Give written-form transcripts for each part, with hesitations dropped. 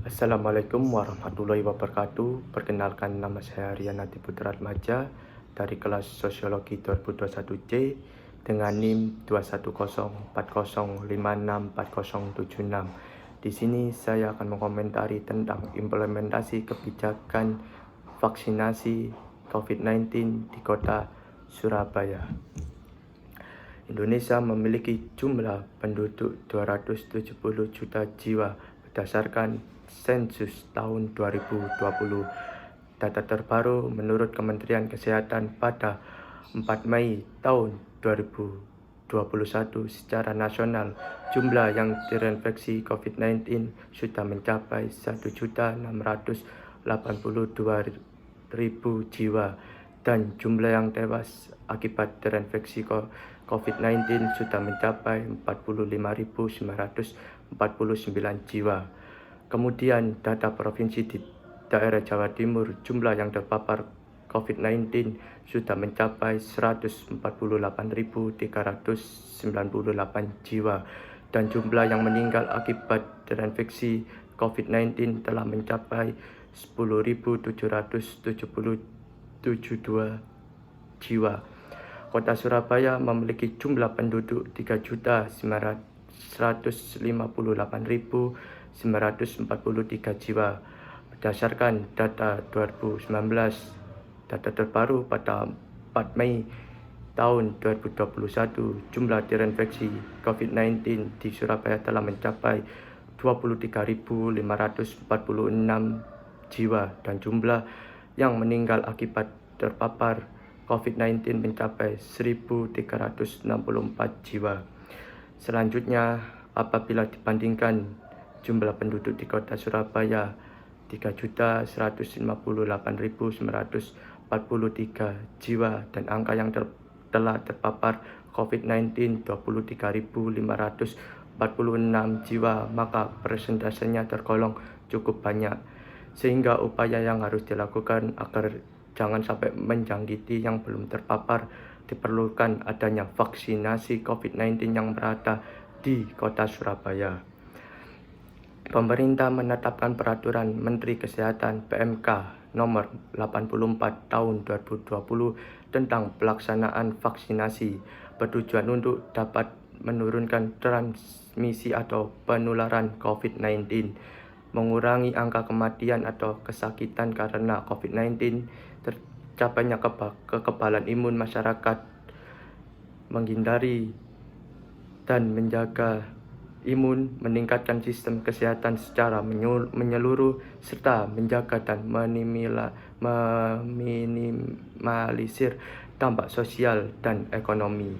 Assalamualaikum warahmatullahi wabarakatuh. Perkenalkan, nama saya Rian Adi Putra Atmaja dari kelas Sosiologi 2021C dengan NIM 21040564076. Di sini saya akan mengomentari tentang implementasi kebijakan vaksinasi COVID-19 di Kota Surabaya. Indonesia memiliki jumlah penduduk 270 juta jiwa berdasarkan sensus tahun 2020. Data terbaru menurut Kementerian Kesehatan pada 4 Mei tahun 2021 secara nasional jumlah yang terinfeksi COVID-19 sudah mencapai 1.682.000 jiwa dan jumlah yang tewas akibat terinfeksi COVID-19 sudah mencapai 45.949 jiwa. Kemudian data provinsi di daerah Jawa Timur, jumlah yang terpapar COVID-19 sudah mencapai 148.398 jiwa dan jumlah yang meninggal akibat terinfeksi COVID-19 telah mencapai 10.772 jiwa. Kota Surabaya memiliki jumlah penduduk 3.158.943 jiwa. Berdasarkan data 2019, data terbaru pada 4 Mei tahun 2021, jumlah terinfeksi COVID-19 di Surabaya telah mencapai 23.546 jiwa dan jumlah yang meninggal akibat terpapar COVID-19 mencapai 1.364 jiwa. Selanjutnya, apabila dibandingkan jumlah penduduk di Kota Surabaya 3.158.943 jiwa dan angka yang telah terpapar COVID-19 23.546 jiwa, maka persentasenya tergolong cukup banyak, sehingga upaya yang harus dilakukan agar jangan sampai menjangkiti yang belum terpapar, diperlukan adanya vaksinasi COVID-19 yang merata di Kota Surabaya. Pemerintah menetapkan peraturan Menteri Kesehatan PMK nomor 84 tahun 2020 tentang pelaksanaan vaksinasi bertujuan untuk dapat menurunkan transmisi atau penularan COVID-19, mengurangi angka kematian atau kesakitan karena COVID-19, tercapainya kekebalan imun masyarakat, menghindari dan menjaga imun, meningkatkan sistem kesehatan secara menyeluruh, serta menjaga dan meminimalisir dampak sosial dan ekonomi.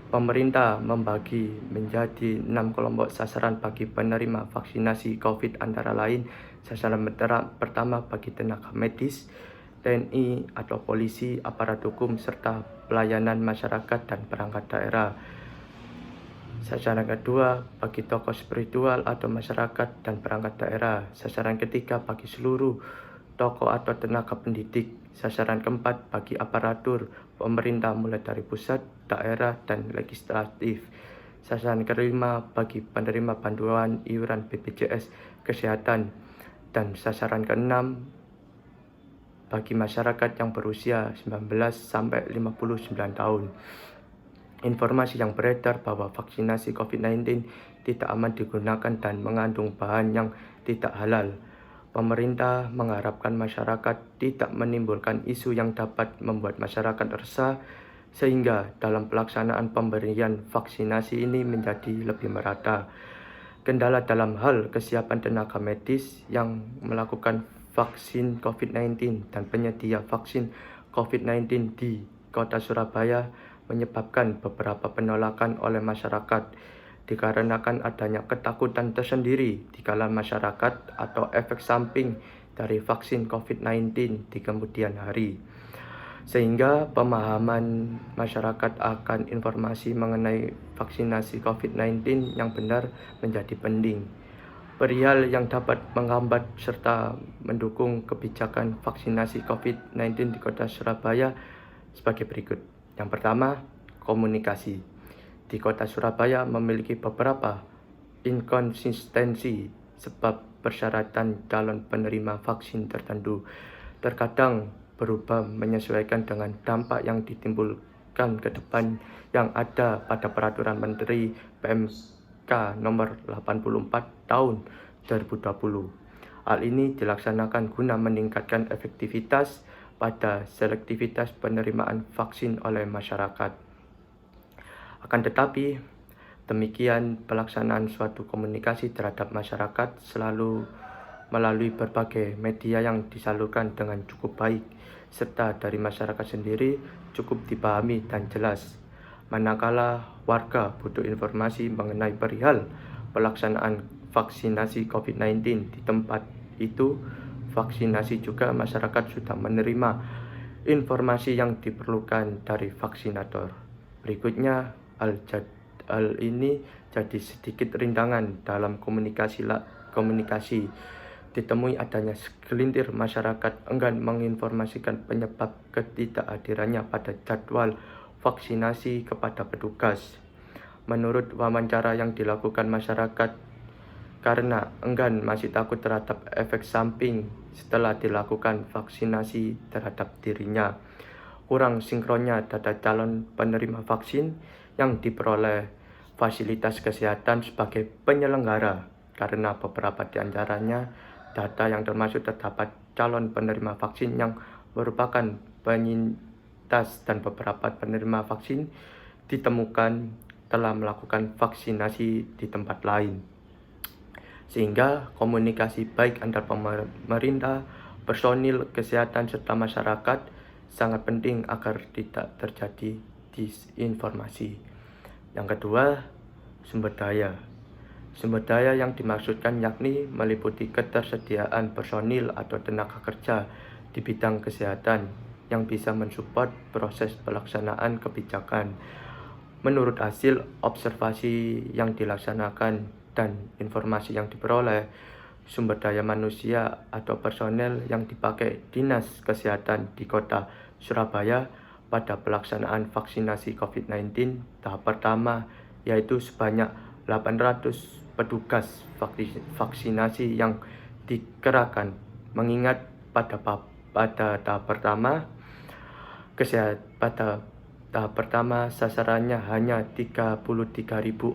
Pemerintah membagi menjadi 6 kelompok sasaran bagi penerima vaksinasi COVID, antara lain sasaran pertama bagi tenaga medis, TNI atau polisi, aparat hukum, serta pelayanan masyarakat dan perangkat daerah. Sasaran kedua bagi tokoh spiritual atau masyarakat dan perangkat daerah. Sasaran ketiga bagi seluruh tokoh atau tenaga pendidik. Sasaran keempat bagi aparatur pemerintah mulai dari pusat, daerah, dan legislatif. Sasaran kelima bagi penerima bantuan iuran BPJS Kesehatan. Dan sasaran keenam bagi masyarakat yang berusia 19 sampai 59 tahun. Informasi yang beredar bahwa vaksinasi COVID-19 tidak aman digunakan dan mengandung bahan yang tidak halal. Pemerintah mengharapkan masyarakat tidak menimbulkan isu yang dapat membuat masyarakat resah, sehingga dalam pelaksanaan pemberian vaksinasi ini menjadi lebih merata. Kendala dalam hal kesiapan tenaga medis yang melakukan vaksin COVID-19 dan penyedia vaksin COVID-19 di Kota Surabaya menyebabkan beberapa penolakan oleh masyarakat dikarenakan adanya ketakutan tersendiri di kalangan masyarakat atau efek samping dari vaksin COVID-19 di kemudian hari, sehingga pemahaman masyarakat akan informasi mengenai vaksinasi COVID-19 yang benar menjadi penting. Perihal yang dapat menghambat serta mendukung kebijakan vaksinasi COVID-19 di Kota Surabaya sebagai berikut. Yang pertama, komunikasi. Di Kota Surabaya memiliki beberapa inkonsistensi sebab persyaratan calon penerima vaksin tertentu terkadang berubah menyesuaikan dengan dampak yang ditimbulkan ke depan yang ada pada Peraturan Menteri PMK nomor 84 tahun 2020. Hal ini dilaksanakan guna meningkatkan efektivitas pada selektivitas penerimaan vaksin oleh masyarakat. Akan tetapi, demikian pelaksanaan suatu komunikasi terhadap masyarakat selalu melalui berbagai media yang disalurkan dengan cukup baik, serta dari masyarakat sendiri cukup dipahami dan jelas. Manakala warga butuh informasi mengenai perihal pelaksanaan vaksinasi COVID-19 di tempat itu, vaksinasi juga masyarakat sudah menerima informasi yang diperlukan dari vaksinator. Berikutnya, hal ini jadi sedikit rintangan dalam komunikasi. Ditemui adanya segelintir masyarakat enggan menginformasikan penyebab ketidakhadirannya pada jadwal vaksinasi kepada petugas. Menurut wawancara yang dilakukan masyarakat, karena enggan masih takut terhadap efek samping setelah dilakukan vaksinasi terhadap dirinya. Kurang sinkronnya data calon penerima vaksin yang diperoleh fasilitas kesehatan sebagai penyelenggara, karena beberapa di antaranya data yang termasuk terdapat calon penerima vaksin yang merupakan penyintas dan beberapa penerima vaksin ditemukan telah melakukan vaksinasi di tempat lain. Sehingga komunikasi baik antar pemerintah, personil kesehatan serta masyarakat sangat penting agar tidak terjadi disinformasi. Yang kedua, sumber daya. Sumber daya yang dimaksudkan yakni meliputi ketersediaan personil atau tenaga kerja di bidang kesehatan yang bisa mensupport proses pelaksanaan kebijakan. Menurut hasil observasi yang dilaksanakan dan informasi yang diperoleh, sumber daya manusia atau personel yang dipakai Dinas Kesehatan di Kota Surabaya pada pelaksanaan vaksinasi COVID-19 tahap pertama yaitu sebanyak 800 petugas vaksinasi yang dikerahkan, mengingat pada tahap pertama sasarannya hanya 33.000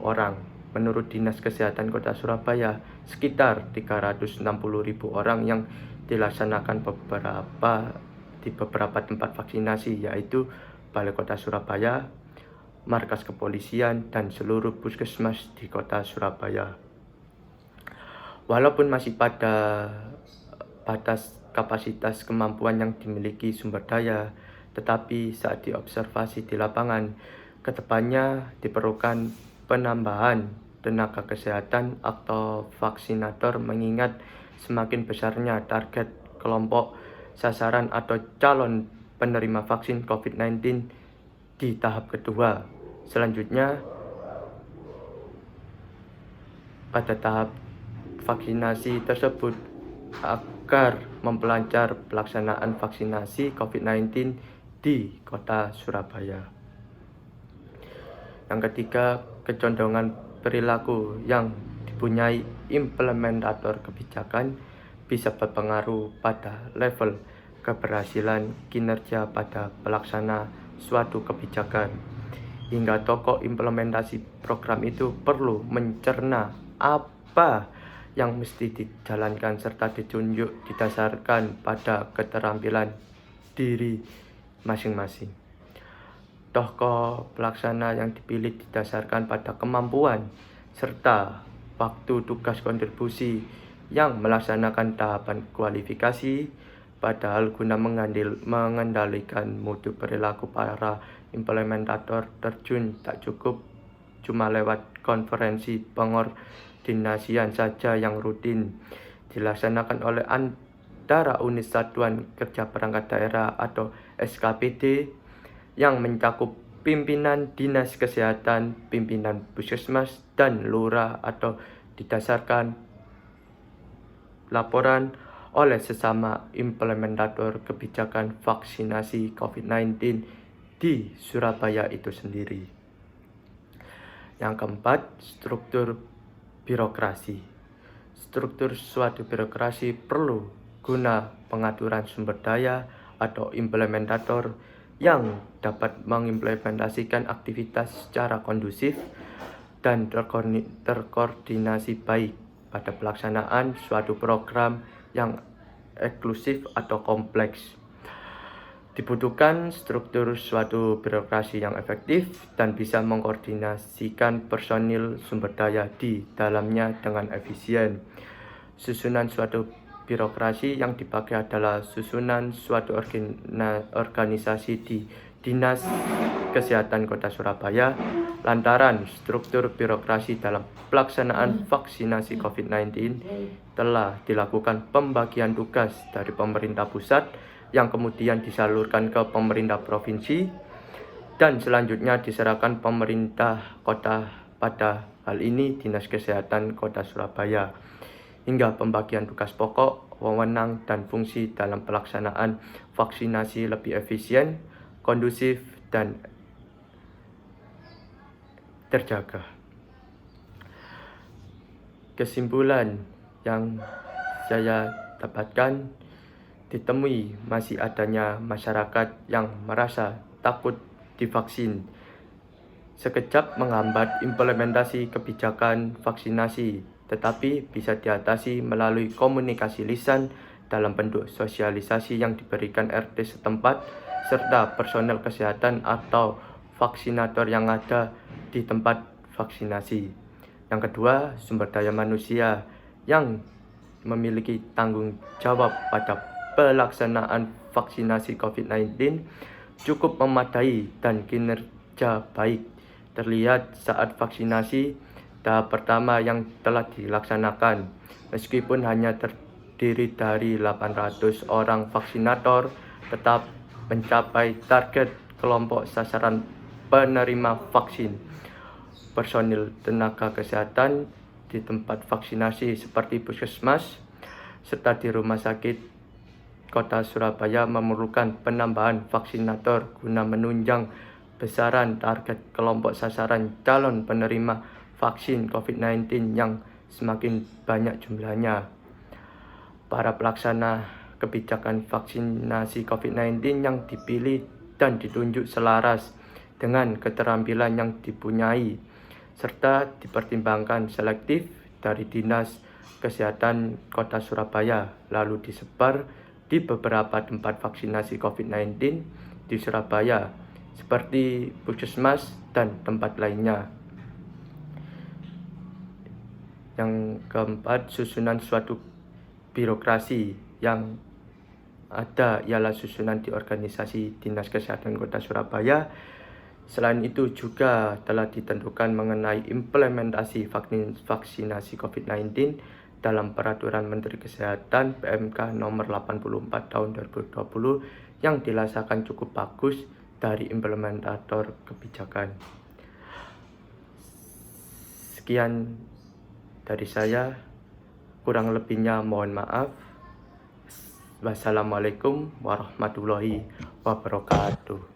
orang. Menurut Dinas Kesehatan Kota Surabaya, sekitar 360.000 orang yang dilaksanakan di beberapa tempat vaksinasi, yaitu Balai Kota Surabaya, markas kepolisian, dan seluruh puskesmas di Kota Surabaya. Walaupun masih pada batas kapasitas kemampuan yang dimiliki sumber daya, tetapi saat diobservasi di lapangan, kedepannya diperlukan penambahan tenaga kesehatan atau vaksinator mengingat semakin besarnya target kelompok sasaran atau calon penerima vaksin COVID-19 di tahap kedua. Selanjutnya, pada tahap vaksinasi tersebut agar memperlancar pelaksanaan vaksinasi COVID-19 di Kota Surabaya. Yang ketiga, kecondongan perilaku yang dipunyai implementator kebijakan bisa berpengaruh pada level keberhasilan kinerja pada pelaksana suatu kebijakan, hingga tokoh implementasi program itu perlu mencerna apa yang mesti dijalankan serta ditunjuk didasarkan pada keterampilan diri masing-masing. Tokoh pelaksana yang dipilih didasarkan pada kemampuan serta waktu tugas kontribusi yang melaksanakan tahapan kualifikasi, padahal guna mengendalikan mutu perilaku para implementator terjun tak cukup cuma lewat konferensi pengordinasian saja yang rutin dilaksanakan oleh antara unit satuan kerja perangkat daerah atau SKPD yang mencakup pimpinan dinas kesehatan, pimpinan puskesmas, dan lurah, atau didasarkan laporan oleh sesama implementator kebijakan vaksinasi COVID-19 di Surabaya itu sendiri. Yang keempat, struktur birokrasi. struktur suatu birokrasi perlu guna pengaturan sumber daya atau implementator yang dapat mengimplementasikan aktivitas secara kondusif dan terkoordinasi baik pada pelaksanaan suatu program yang eksklusif atau kompleks. Dibutuhkan struktur suatu birokrasi yang efektif dan bisa mengkoordinasikan personil sumber daya di dalamnya dengan efisien. Susunan suatu birokrasi yang dipakai adalah susunan suatu organisasi di Dinas Kesehatan Kota Surabaya, lantaran struktur birokrasi dalam pelaksanaan vaksinasi COVID-19 telah dilakukan pembagian tugas dari pemerintah pusat yang kemudian disalurkan ke pemerintah provinsi dan selanjutnya diserahkan pemerintah kota, pada hal ini Dinas Kesehatan Kota Surabaya, hingga pembagian tugas pokok, wewenang, dan fungsi dalam pelaksanaan vaksinasi lebih efisien, kondusif, dan terjaga. Kesimpulan yang saya dapatkan, ditemui masih adanya masyarakat yang merasa takut divaksin, sekejap menghambat implementasi kebijakan vaksinasi, tetapi bisa diatasi melalui komunikasi lisan dalam bentuk sosialisasi yang diberikan RT setempat serta personel kesehatan atau vaksinator yang ada di tempat vaksinasi. Yang kedua, sumber daya manusia yang memiliki tanggung jawab pada pelaksanaan vaksinasi COVID-19 cukup memadai dan kinerja baik terlihat saat vaksinasi tahap pertama yang telah dilaksanakan. Meskipun hanya terdiri dari 800 orang vaksinator, tetap mencapai target kelompok sasaran penerima vaksin. Personil tenaga kesehatan di tempat vaksinasi seperti puskesmas serta di rumah sakit Kota Surabaya memerlukan penambahan vaksinator guna menunjang besaran target kelompok sasaran calon penerima vaksin COVID-19 yang semakin banyak jumlahnya. Para pelaksana kebijakan vaksinasi COVID-19 yang dipilih dan ditunjuk selaras dengan keterampilan yang dipunyai, serta dipertimbangkan selektif dari Dinas Kesehatan Kota Surabaya, lalu disebar di beberapa tempat vaksinasi COVID-19 di Surabaya, seperti puskesmas dan tempat lainnya. Yang keempat, susunan suatu birokrasi yang ada ialah susunan di organisasi Dinas Kesehatan Kota Surabaya. Selain itu juga telah ditentukan mengenai implementasi vaksinasi COVID-19 dalam Peraturan Menteri Kesehatan PMK nomor 84 tahun 2020 yang dirasakan cukup bagus dari implementator kebijakan. Sekian dari saya, kurang lebihnya mohon maaf. Wassalamualaikum warahmatullahi wabarakatuh.